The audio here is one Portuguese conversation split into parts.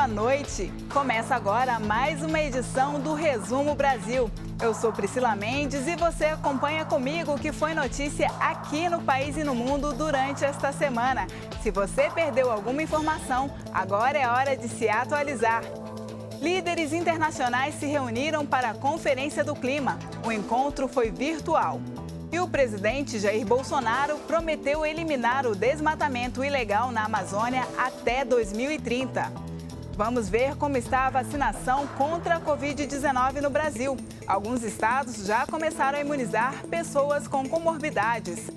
boa noite. Começa agora mais uma edição do Resumo Brasil. Eu sou Priscila Mendes e você acompanha comigo o que foi notícia aqui no país e no mundo durante esta semana. Se você perdeu alguma informação, agora é hora de se atualizar. Líderes internacionais se reuniram para a Conferência do Clima. O encontro foi virtual. E o presidente Jair Bolsonaro prometeu eliminar o desmatamento ilegal na Amazônia até 2030. Vamos ver como está a vacinação contra a Covid-19 no Brasil. Alguns estados já começaram a imunizar pessoas com comorbidades.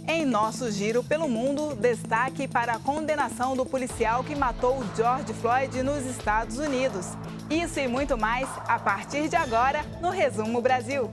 Em nosso giro pelo mundo, destaque para a condenação do policial que matou George Floyd nos Estados Unidos. Isso e muito mais a partir de agora no Resumo Brasil.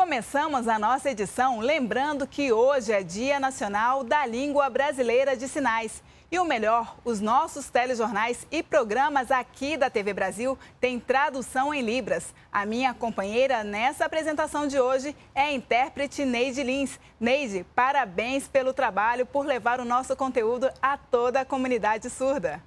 Começamos a nossa edição lembrando que hoje é Dia Nacional da Língua Brasileira de Sinais. E o melhor, os nossos telejornais e programas aqui da TV Brasil têm tradução em Libras. A minha companheira nessa apresentação de hoje é a intérprete Neide Lins. Neide, parabéns pelo trabalho por levar o nosso conteúdo a toda a comunidade surda.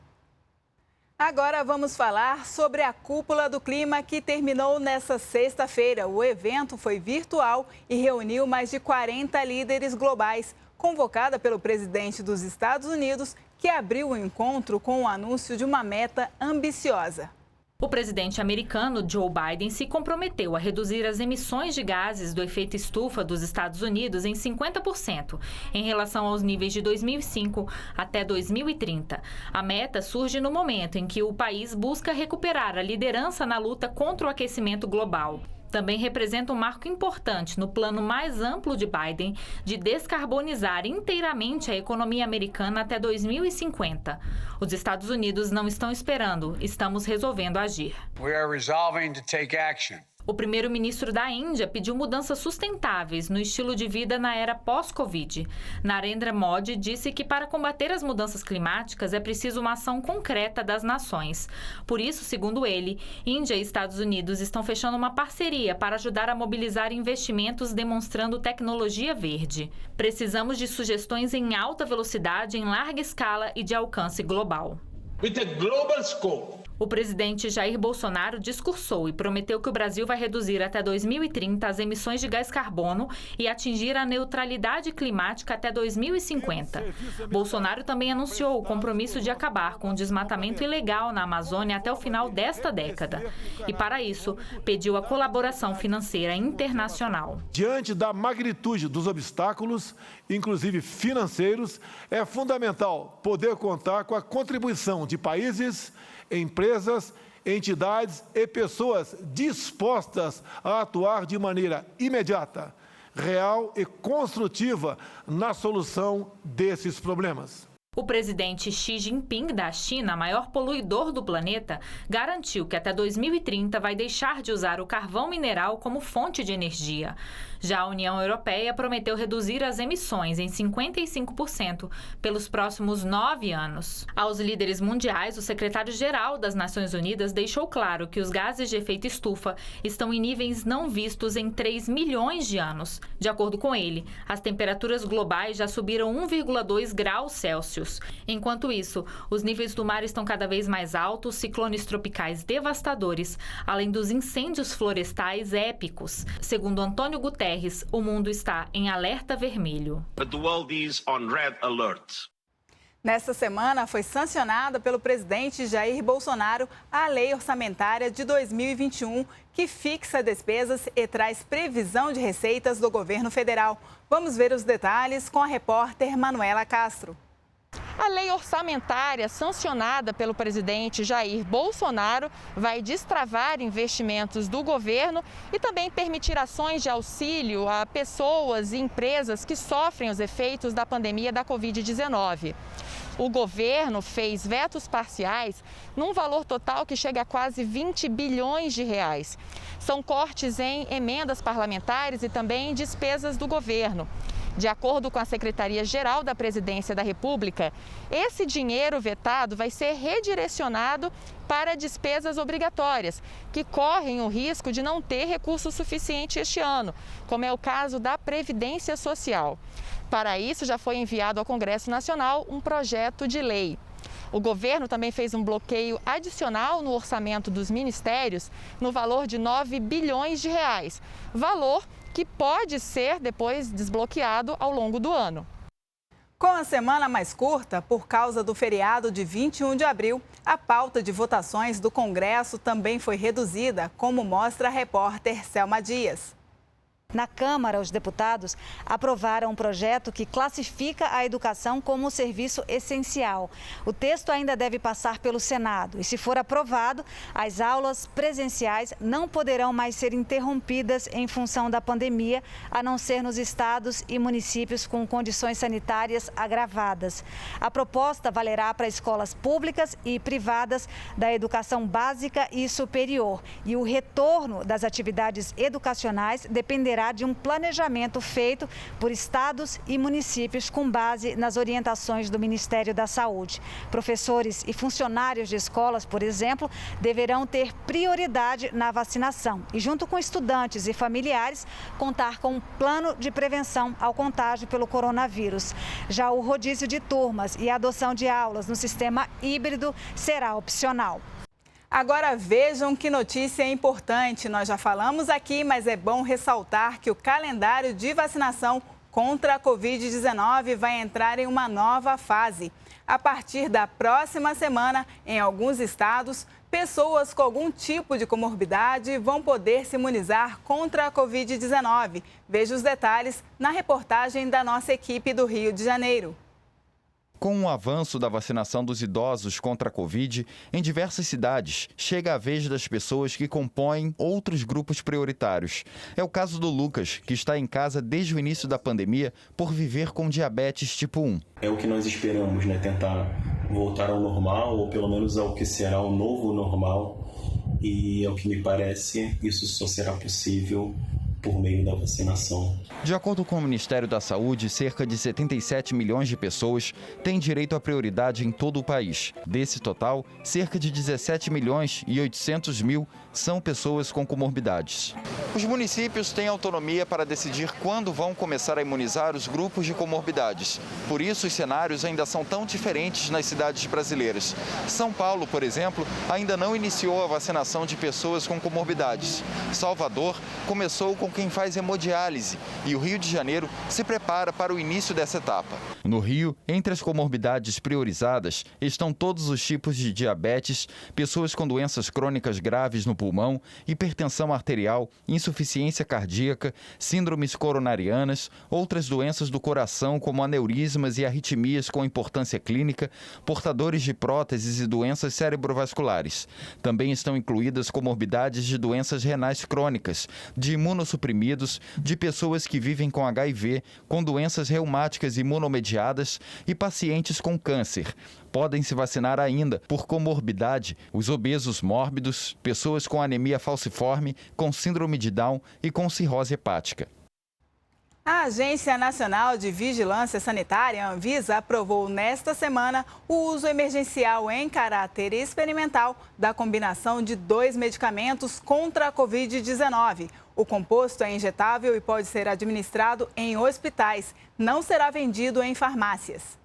Agora vamos falar sobre a Cúpula do Clima que terminou nesta sexta-feira. O evento foi virtual e reuniu mais de 40 líderes globais, convocada pelo presidente dos Estados Unidos, que abriu o encontro com o anúncio de uma meta ambiciosa. O presidente americano Joe Biden se comprometeu a reduzir as emissões de gases do efeito estufa dos Estados Unidos em 50% em relação aos níveis de 2005 até 2030. A meta surge no momento em que o país busca recuperar a liderança na luta contra o aquecimento global. Também representa um marco importante no plano mais amplo de Biden de descarbonizar inteiramente a economia americana até 2050. Os Estados Unidos não estão esperando, estamos resolvendo agir. We are resolving to take action. O primeiro-ministro da Índia pediu mudanças sustentáveis no estilo de vida na era pós-Covid. Narendra Modi disse que para combater as mudanças climáticas é preciso uma ação concreta das nações. Por isso, segundo ele, Índia e Estados Unidos estão fechando uma parceria para ajudar a mobilizar investimentos demonstrando tecnologia verde. Precisamos de sugestões em alta velocidade, em larga escala e de alcance global. With a global scope. O presidente Jair Bolsonaro discursou e prometeu que o Brasil vai reduzir até 2030 as emissões de gás carbono e atingir a neutralidade climática até 2050. Bolsonaro também anunciou o compromisso de acabar com o desmatamento ilegal na Amazônia até o final desta década. E, para isso, pediu a colaboração financeira internacional. Diante da magnitude dos obstáculos, inclusive financeiros, é fundamental poder contar com a contribuição de países, empresas, entidades e pessoas dispostas a atuar de maneira imediata, real e construtiva na solução desses problemas. O presidente Xi Jinping da China, maior poluidor do planeta, garantiu que até 2030 vai deixar de usar o carvão mineral como fonte de energia. Já a União Europeia prometeu reduzir as emissões em 55% pelos próximos 9 anos. Aos líderes mundiais, o secretário-geral das Nações Unidas deixou claro que os gases de efeito estufa estão em níveis não vistos em 3 milhões de anos. De acordo com ele, as temperaturas globais já subiram 1,2 graus Celsius. Enquanto isso, os níveis do mar estão cada vez mais altos, ciclones tropicais devastadores, além dos incêndios florestais épicos. Segundo Antônio Guterres, o mundo está em alerta vermelho. But the world is on red alert. Nesta semana, foi sancionada pelo presidente Jair Bolsonaro a Lei Orçamentária de 2021, que fixa despesas e traz previsão de receitas do governo federal. Vamos ver os detalhes com a repórter Manuela Castro. A lei orçamentária sancionada pelo presidente Jair Bolsonaro vai destravar investimentos do governo e também permitir ações de auxílio a pessoas e empresas que sofrem os efeitos da pandemia da Covid-19. O governo fez vetos parciais num valor total que chega a quase 20 bilhões de reais. São cortes em emendas parlamentares e também em despesas do governo. De acordo com a Secretaria-Geral da Presidência da República, esse dinheiro vetado vai ser redirecionado para despesas obrigatórias, que correm o risco de não ter recurso suficiente este ano, como é o caso da Previdência Social. Para isso, já foi enviado ao Congresso Nacional um projeto de lei. O governo também fez um bloqueio adicional no orçamento dos ministérios no valor de 9 bilhões de reais, valor que pode ser depois desbloqueado ao longo do ano. Com a semana mais curta, por causa do feriado de 21 de abril, a pauta de votações do Congresso também foi reduzida, como mostra a repórter Selma Dias. Na Câmara, os deputados aprovaram um projeto que classifica a educação como serviço essencial. O texto ainda deve passar pelo Senado e, se for aprovado, as aulas presenciais não poderão mais ser interrompidas em função da pandemia, a não ser nos estados e municípios com condições sanitárias agravadas. A proposta valerá para escolas públicas e privadas da educação básica e superior. E o retorno das atividades educacionais dependerá de um planejamento feito por estados e municípios com base nas orientações do Ministério da Saúde. Professores e funcionários de escolas, por exemplo, deverão ter prioridade na vacinação e, junto com estudantes e familiares, contar com um plano de prevenção ao contágio pelo coronavírus. Já o rodízio de turmas e a adoção de aulas no sistema híbrido será opcional. Agora vejam que notícia importante. Nós já falamos aqui, mas é bom ressaltar que o calendário de vacinação contra a Covid-19 vai entrar em uma nova fase. A partir da próxima semana, em alguns estados, pessoas com algum tipo de comorbidade vão poder se imunizar contra a Covid-19. Veja os detalhes na reportagem da nossa equipe do Rio de Janeiro. Com o avanço da vacinação dos idosos contra a Covid, em diversas cidades, chega a vez das pessoas que compõem outros grupos prioritários. É o caso do Lucas, que está em casa desde o início da pandemia por viver com diabetes tipo 1. É o que nós esperamos, tentar voltar ao normal, ou pelo menos ao que será o novo normal. E ao que me parece, isso só será possível por meio da vacinação. De acordo com o Ministério da Saúde, cerca de 77 milhões de pessoas têm direito à prioridade em todo o país. Desse total, cerca de 17 milhões e 800 mil são pessoas com comorbidades. Os municípios têm autonomia para decidir quando vão começar a imunizar os grupos de comorbidades. Por isso, os cenários ainda são tão diferentes nas cidades brasileiras. São Paulo, por exemplo, ainda não iniciou a vacinação de pessoas com comorbidades. Salvador começou com quem faz hemodiálise e o Rio de Janeiro se prepara para o início dessa etapa. No Rio, entre as comorbidades priorizadas estão todos os tipos de diabetes, pessoas com doenças crônicas graves no pulmão, hipertensão arterial, insuficiência cardíaca, síndromes coronarianas, outras doenças do coração como aneurismas e arritmias com importância clínica, portadores de próteses e doenças cerebrovasculares. Também estão incluídas comorbidades de doenças renais crônicas, de imunossuprimidos, de pessoas que vivem com HIV, com doenças reumáticas imunomediadas e pacientes com câncer. Podem se vacinar ainda, por comorbidade, os obesos mórbidos, pessoas com anemia falciforme, com síndrome de Down e com cirrose hepática. A Agência Nacional de Vigilância Sanitária, Anvisa, aprovou nesta semana o uso emergencial em caráter experimental da combinação de 2 medicamentos contra a Covid-19. O composto é injetável e pode ser administrado em hospitais. Não será vendido em farmácias.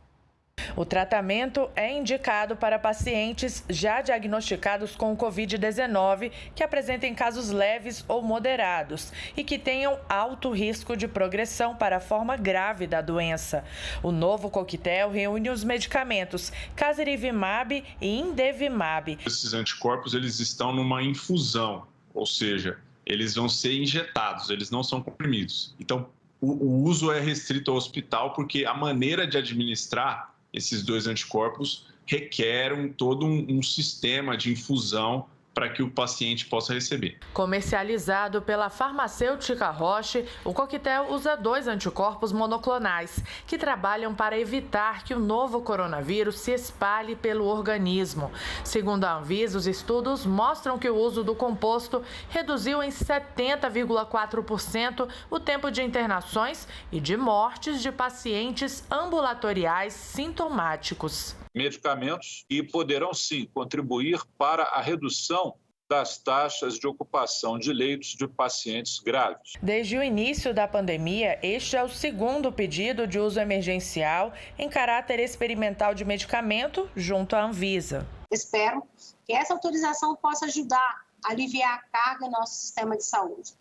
O tratamento é indicado para pacientes já diagnosticados com Covid-19 que apresentem casos leves ou moderados e que tenham alto risco de progressão para a forma grave da doença. O novo coquetel reúne os medicamentos Casirivimab e Indevimab. Esses anticorpos eles estão numa infusão, ou seja, eles vão ser injetados, eles não são comprimidos. Então, o uso é restrito ao hospital porque a maneira de administrar esses 2 anticorpos requer todo um sistema de infusão para que o paciente possa receber. Comercializado pela farmacêutica Roche, o coquetel usa 2 anticorpos monoclonais, que trabalham para evitar que o novo coronavírus se espalhe pelo organismo. Segundo a Anvisa, os estudos mostram que o uso do composto reduziu em 70,4% o tempo de internações e de mortes de pacientes ambulatoriais sintomáticos. Medicamentos que poderão sim contribuir para a redução das taxas de ocupação de leitos de pacientes graves. Desde o início da pandemia, este é o segundo pedido de uso emergencial em caráter experimental de medicamento junto à Anvisa. Espero que essa autorização possa ajudar a aliviar a carga no nosso sistema de saúde.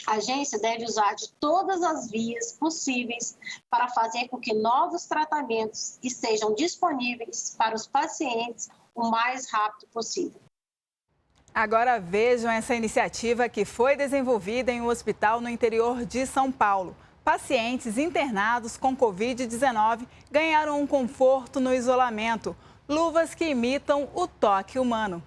A agência deve usar de todas as vias possíveis para fazer com que novos tratamentos estejam disponíveis para os pacientes o mais rápido possível. Agora vejam essa iniciativa que foi desenvolvida em um hospital no interior de São Paulo. Pacientes internados com Covid-19 ganharam um conforto no isolamento, luvas que imitam o toque humano.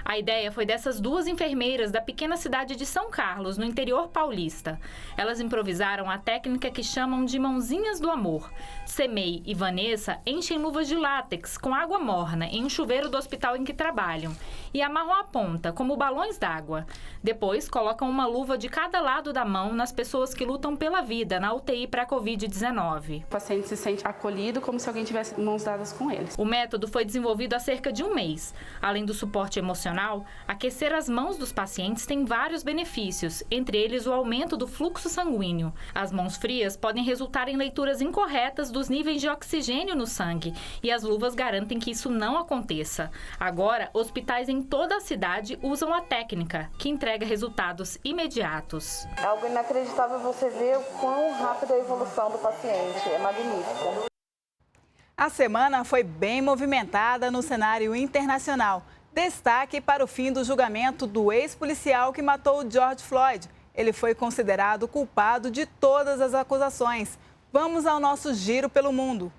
A ideia foi dessas 2 enfermeiras da pequena cidade de São Carlos, no interior paulista. Elas improvisaram a técnica que chamam de mãozinhas do amor. Semei e Vanessa enchem luvas de látex com água morna em um chuveiro do hospital em que trabalham e amarram a ponta, como balões d'água. Depois, colocam uma luva de cada lado da mão nas pessoas que lutam pela vida na UTI para a Covid-19. O paciente se sente acolhido como se alguém tivesse mãos dadas com eles. O método foi desenvolvido há cerca de um mês. Além do suporte emocional, aquecer as mãos dos pacientes tem vários benefícios, entre eles o aumento do fluxo sanguíneo. As mãos frias podem resultar em leituras incorretas dos níveis de oxigênio no sangue e as luvas garantem que isso não aconteça. Agora, hospitais em toda a cidade usam a técnica, que entrega resultados imediatos. É algo inacreditável você ver o quão rápida é a evolução do paciente, é magnífico. A semana foi bem movimentada no cenário internacional. Destaque para o fim do julgamento do ex-policial que matou George Floyd. Ele foi considerado culpado de todas as acusações. Vamos ao nosso giro pelo mundo.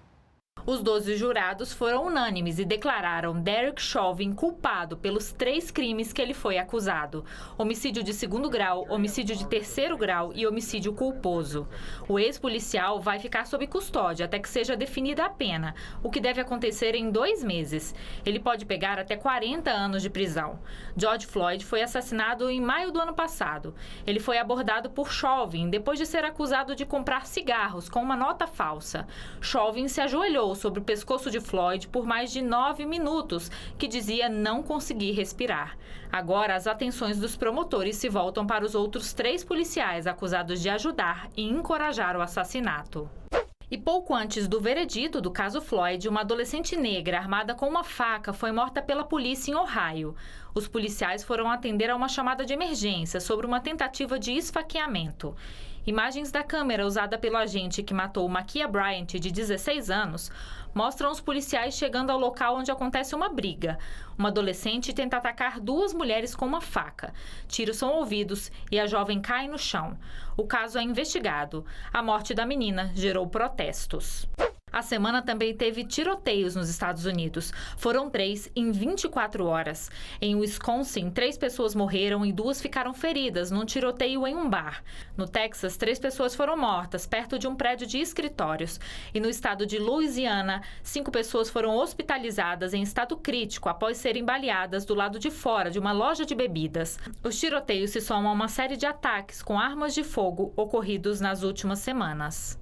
Os 12 jurados foram unânimes e declararam Derek Chauvin culpado pelos 3 crimes que ele foi acusado: homicídio de 2º grau, homicídio de 3º grau e homicídio culposo. O ex-policial vai ficar sob custódia até que seja definida a pena, o que deve acontecer em 2 meses. Ele pode pegar até 40 anos de prisão. George Floyd foi assassinado em maio do ano passado. Ele foi abordado por Chauvin depois de ser acusado de comprar cigarros com uma nota falsa. Chauvin se ajoelhou sobre o pescoço de Floyd por mais de 9 minutos, que dizia não conseguir respirar. Agora, as atenções dos promotores se voltam para os outros 3 policiais acusados de ajudar e encorajar o assassinato. E pouco antes do veredito do caso Floyd, uma adolescente negra armada com uma faca foi morta pela polícia em Ohio. Os policiais foram atender a uma chamada de emergência sobre uma tentativa de esfaqueamento. Imagens da câmera usada pelo agente que matou Makia Bryant, de 16 anos, mostram os policiais chegando ao local onde acontece uma briga. Uma adolescente tenta atacar 2 mulheres com uma faca. Tiros são ouvidos e a jovem cai no chão. O caso é investigado. A morte da menina gerou protestos. A semana também teve tiroteios nos Estados Unidos. Foram 3 em 24 horas. Em Wisconsin, 3 pessoas morreram e 2 ficaram feridas num tiroteio em um bar. No Texas, 3 pessoas foram mortas perto de um prédio de escritórios. E no estado de Louisiana, 5 pessoas foram hospitalizadas em estado crítico após serem baleadas do lado de fora de uma loja de bebidas. Os tiroteios se somam a uma série de ataques com armas de fogo ocorridos nas últimas semanas.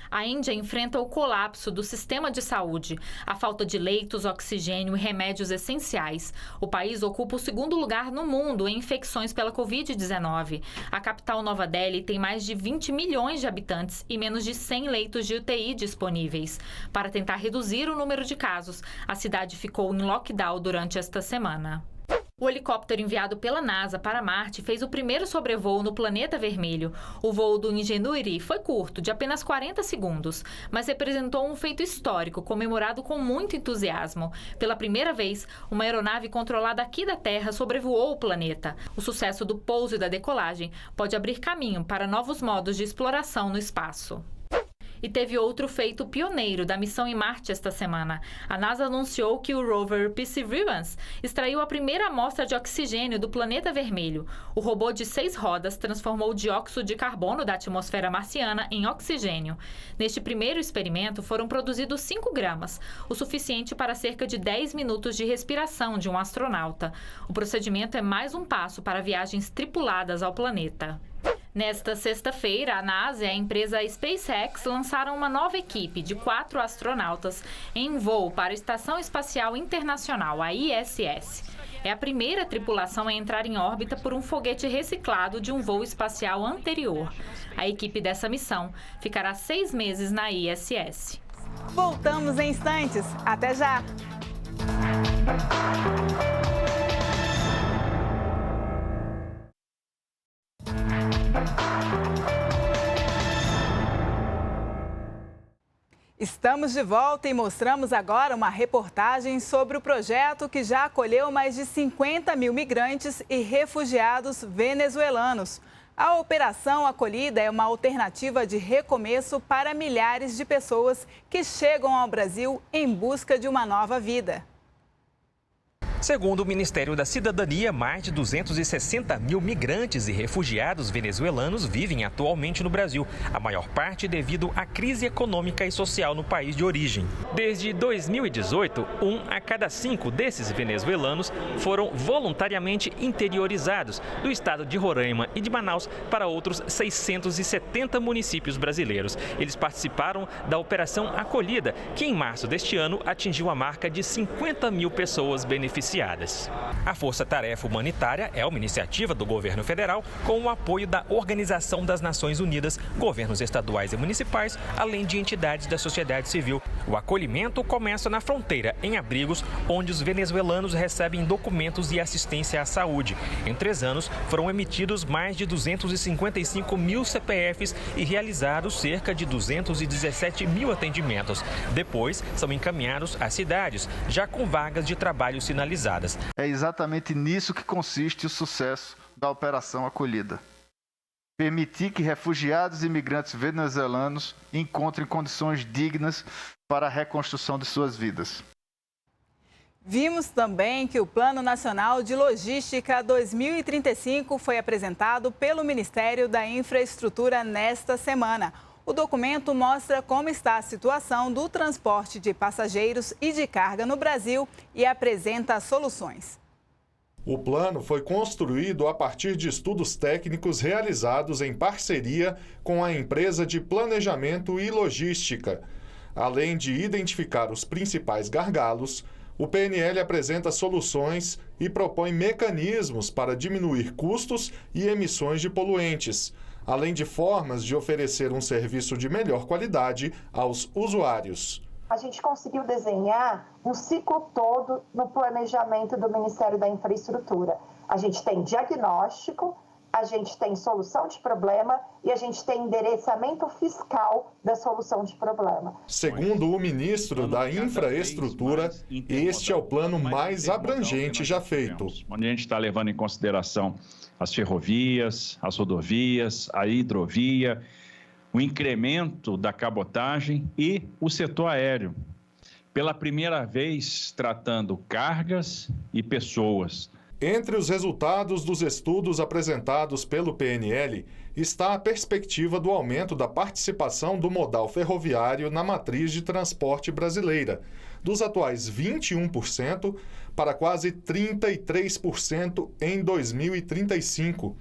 A Índia enfrenta o colapso do sistema de saúde, a falta de leitos, oxigênio e remédios essenciais. O país ocupa o 2º lugar no mundo em infecções pela Covid-19. A capital Nova Delhi tem mais de 20 milhões de habitantes e menos de 100 leitos de UTI disponíveis. Para tentar reduzir o número de casos, a cidade ficou em lockdown durante esta semana. O helicóptero enviado pela NASA para Marte fez o primeiro sobrevoo no planeta vermelho. O voo do Ingenuity foi curto, de apenas 40 segundos, mas representou um feito histórico, comemorado com muito entusiasmo. Pela primeira vez, uma aeronave controlada aqui da Terra sobrevoou o planeta. O sucesso do pouso e da decolagem pode abrir caminho para novos modos de exploração no espaço. E teve outro feito pioneiro da missão em Marte esta semana. A NASA anunciou que o rover Perseverance extraiu a primeira amostra de oxigênio do planeta vermelho. O robô de 6 rodas transformou o dióxido de carbono da atmosfera marciana em oxigênio. Neste primeiro experimento foram produzidos 5 gramas, o suficiente para cerca de 10 minutos de respiração de um astronauta. O procedimento é mais um passo para viagens tripuladas ao planeta. Nesta sexta-feira, a NASA e a empresa SpaceX lançaram uma nova equipe de 4 astronautas em voo para a Estação Espacial Internacional, a ISS. É a primeira tripulação a entrar em órbita por um foguete reciclado de um voo espacial anterior. A equipe dessa missão ficará 6 meses na ISS. Voltamos em instantes. Até já! Estamos de volta e mostramos agora uma reportagem sobre o projeto que já acolheu mais de 50 mil migrantes e refugiados venezuelanos. A Operação Acolhida é uma alternativa de recomeço para milhares de pessoas que chegam ao Brasil em busca de uma nova vida. Segundo o Ministério da Cidadania, mais de 260 mil migrantes e refugiados venezuelanos vivem atualmente no Brasil, a maior parte devido à crise econômica e social no país de origem. Desde 2018, 1 a cada 5 desses venezuelanos foram voluntariamente interiorizados do estado de Roraima e de Manaus para outros 670 municípios brasileiros. Eles participaram da Operação Acolhida, que em março deste ano atingiu a marca de 50 mil pessoas beneficiadas. A Força Tarefa Humanitária é uma iniciativa do governo federal com o apoio da Organização das Nações Unidas, governos estaduais e municipais, além de entidades da sociedade civil. O acolhimento começa na fronteira, em abrigos, onde os venezuelanos recebem documentos e assistência à saúde. Em 3 anos, foram emitidos mais de 255 mil CPFs e realizados cerca de 217 mil atendimentos. Depois, são encaminhados às cidades, já com vagas de trabalho sinalizadas. É exatamente nisso que consiste o sucesso da Operação Acolhida. Permitir que refugiados e imigrantes venezuelanos encontrem condições dignas para a reconstrução de suas vidas. Vimos também que o Plano Nacional de Logística 2035 foi apresentado pelo Ministério da Infraestrutura nesta semana. O documento mostra como está a situação do transporte de passageiros e de carga no Brasil e apresenta soluções. O plano foi construído a partir de estudos técnicos realizados em parceria com a empresa de planejamento e logística. Além de identificar os principais gargalos, o PNL apresenta soluções e propõe mecanismos para diminuir custos e emissões de poluentes, além de formas de oferecer um serviço de melhor qualidade aos usuários. A gente conseguiu desenhar um ciclo todo no planejamento do Ministério da Infraestrutura. A gente tem diagnóstico, a gente tem solução de problema e a gente tem endereçamento fiscal da solução de problema. Segundo o ministro da Infraestrutura, este é o plano mais abrangente já feito. Onde a gente está levando em consideração as ferrovias, as rodovias, a hidrovia, o incremento da cabotagem e o setor aéreo. Pela primeira vez, tratando cargas e pessoas. Entre os resultados dos estudos apresentados pelo PNL está a perspectiva do aumento da participação do modal ferroviário na matriz de transporte brasileira, dos atuais 21% para quase 33% em 2035.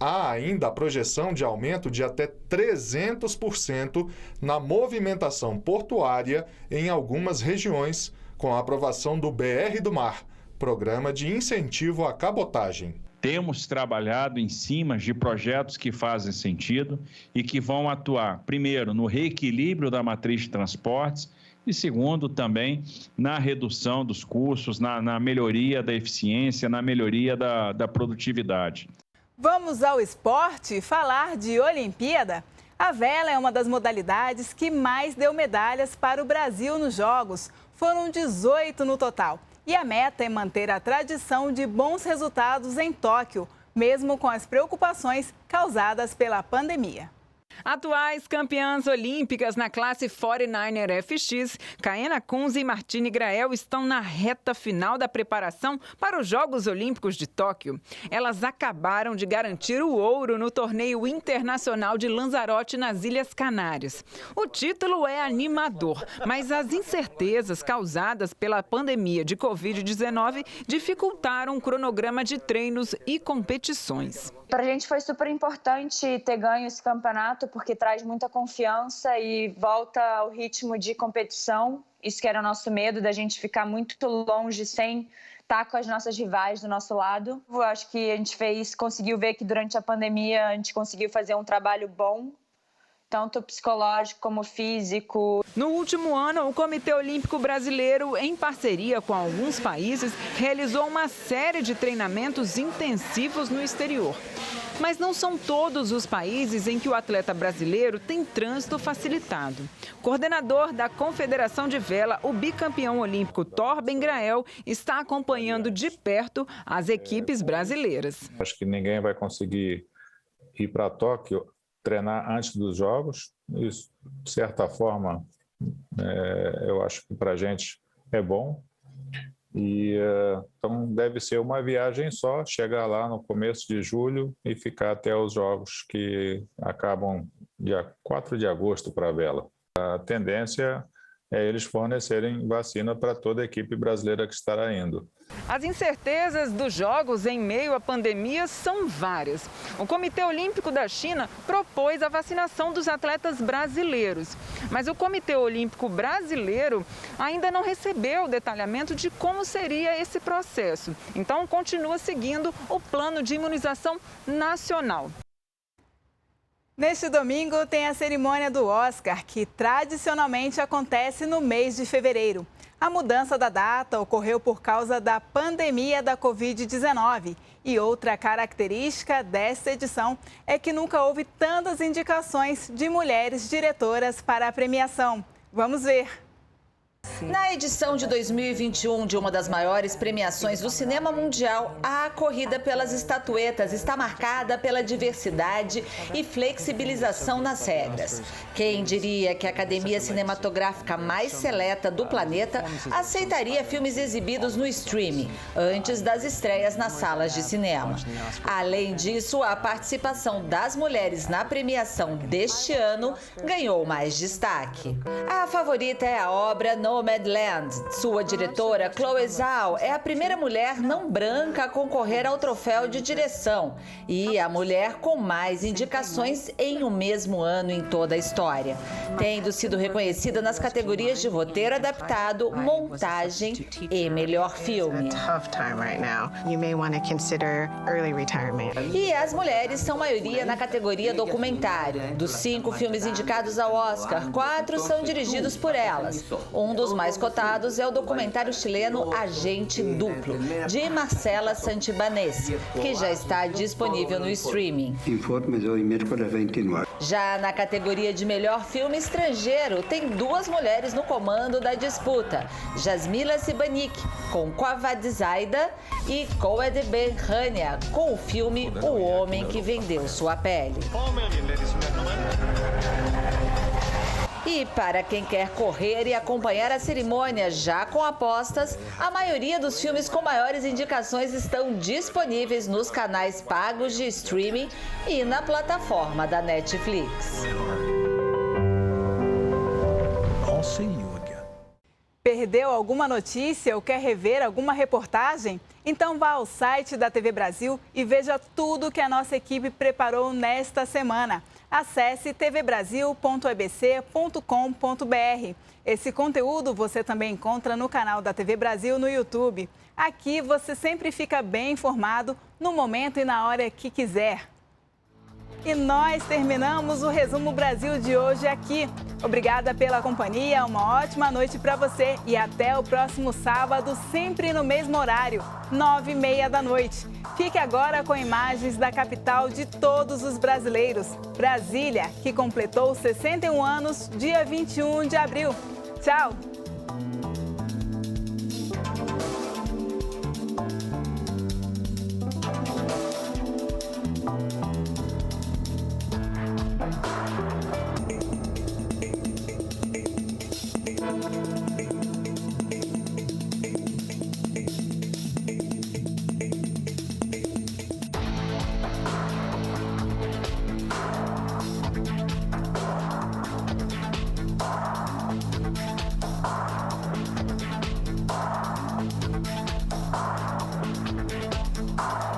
Há ainda a projeção de aumento de até 300% na movimentação portuária em algumas regiões, com a aprovação do BR do Mar, Programa de Incentivo à Cabotagem. Temos trabalhado em cima de projetos que fazem sentido e que vão atuar, primeiro, no reequilíbrio da matriz de transportes e, segundo, também na redução dos custos, na melhoria da eficiência, na melhoria da produtividade. Vamos ao esporte e falar de Olimpíada. A vela é uma das modalidades que mais deu medalhas para o Brasil nos Jogos. Foram 18 no total. E a meta é manter a tradição de bons resultados em Tóquio, mesmo com as preocupações causadas pela pandemia. Atuais campeãs olímpicas na classe 49er FX, Kaena Kunze e Martine Grael estão na reta final da preparação para os Jogos Olímpicos de Tóquio. Elas acabaram de garantir o ouro no torneio internacional de Lanzarote nas Ilhas Canárias. O título é animador, mas as incertezas causadas pela pandemia de Covid-19 dificultaram o cronograma de treinos e competições. Para a gente foi super importante ter ganho esse campeonato, porque traz muita confiança e volta ao ritmo de competição. Isso que era o nosso medo, da gente ficar muito longe sem estar com as nossas rivais do nosso lado. Eu acho que a gente conseguiu ver que durante a pandemia a gente conseguiu fazer um trabalho bom, tanto psicológico como físico. No último ano, o Comitê Olímpico Brasileiro, em parceria com alguns países, realizou uma série de treinamentos intensivos no exterior. Mas não são todos os países em que o atleta brasileiro tem trânsito facilitado. Coordenador da Confederação de Vela, o bicampeão olímpico Torben Grael está acompanhando de perto as equipes brasileiras. Acho que ninguém vai conseguir ir para Tóquio treinar antes dos Jogos. Isso, de certa forma, eu acho que para a gente é bom. Então deve ser uma viagem só, chegar lá no começo de julho e ficar até os Jogos que acabam dia 4 de agosto para a vela. A tendência é eles fornecerem vacina para toda a equipe brasileira que estará indo. As incertezas dos Jogos em meio à pandemia são várias. O Comitê Olímpico da China propôs a vacinação dos atletas brasileiros. Mas o Comitê Olímpico Brasileiro ainda não recebeu o detalhamento de como seria esse processo. Então, continua seguindo o plano de imunização nacional. Neste domingo tem a cerimônia do Oscar, que tradicionalmente acontece no mês de fevereiro. A mudança da data ocorreu por causa da pandemia da Covid-19. E outra característica desta edição é que nunca houve tantas indicações de mulheres diretoras para a premiação. Vamos ver. Na edição de 2021 de uma das maiores premiações do cinema mundial, a corrida pelas estatuetas está marcada pela diversidade e flexibilização nas regras. Quem diria que a academia cinematográfica mais seleta do planeta aceitaria filmes exibidos no streaming, antes das estreias nas salas de cinema. Além disso, a participação das mulheres na premiação deste ano ganhou mais destaque. A favorita é a obra Nomadland. Sua diretora, Chloe Zhao, é a primeira mulher não branca a concorrer ao troféu de direção e a mulher com mais indicações em um mesmo ano em toda a história, tendo sido reconhecida nas categorias de roteiro adaptado, montagem e melhor filme. E as mulheres são maioria na categoria documentário. Dos 5 filmes indicados ao Oscar, 4 são dirigidos por elas. Um dos mais cotados é o documentário chileno Agente Duplo, de Marcela Santibáñez, que já está disponível no streaming. Já na categoria de melhor filme estrangeiro, tem 2 mulheres no comando da disputa: Jasmila Sibanik, com Quavad Zaida, e Coed Ben Hania, com o filme O Homem que Vendeu Sua Pele. E para quem quer correr e acompanhar a cerimônia já com apostas, a maioria dos filmes com maiores indicações estão disponíveis nos canais pagos de streaming e na plataforma da Netflix. Perdeu alguma notícia ou quer rever alguma reportagem? Então vá ao site da TV Brasil e veja tudo que a nossa equipe preparou nesta semana. Acesse tvbrasil.ebc.com.br. Esse conteúdo você também encontra no canal da TV Brasil no YouTube. Aqui você sempre fica bem informado no momento e na hora que quiser. E nós terminamos o Resumo Brasil de hoje aqui. Obrigada pela companhia, uma ótima noite para você e até o próximo sábado, sempre no mesmo horário, 9h30 da noite. Fique agora com imagens da capital de todos os brasileiros, Brasília, que completou 61 anos, dia 21 de abril. Tchau! Brasil.